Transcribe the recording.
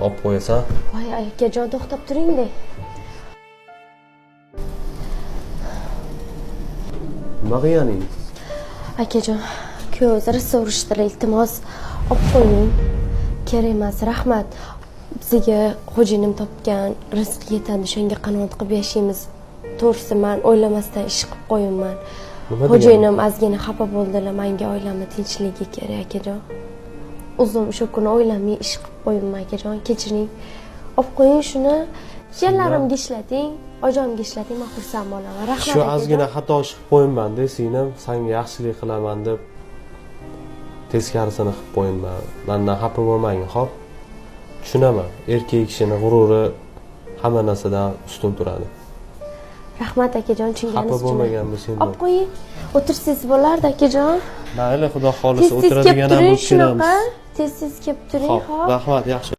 olib qo'yasan. Voy akajon to'xtab turing-da. Nima qilganing? Akajon, ko'z risa urishdilar, iltimos olib qo'ying. Kerak emas, rahmat. Bizga xo'jayinim topgan rizq yetadi, shunga qanoat qilib yashaymiz. To'g'risi men o'ylamasdan ish qilib qo'yibman. Xo'jayinim ozgina xafa bo'ldilar, menga oilamni tinchligi kerak akajon. O'zim o'sha kuni o'ylamay ish qilib qo'yibman akajon, kechiring. Olib qo'ying shuni. Jiyanlarimga ishlating, ojonimga ishlating, men xursand bo'laman. Rahmat. Shu ozgina xato ish qilib qo'yibman-da, singlim, senga yaxshilik qilaman deb teskarisini qilib qo'yibman. Mendan xafa bo'lmang, xo'p? Tushunaman. Erkak kishining g'ururi hamma narsadan ustun turadi. Rahmat akajon, tushunganingiz uchun. Xafa bo'lmaganmi sen? Olib qo'ying. O'tirsangiz bo'lardi akajon. Mayli, xudo xolisa o'tiradigan ham bo'lib kelamiz. Tez-tez kelib turing, xo'p. Rahmat, yaxshi.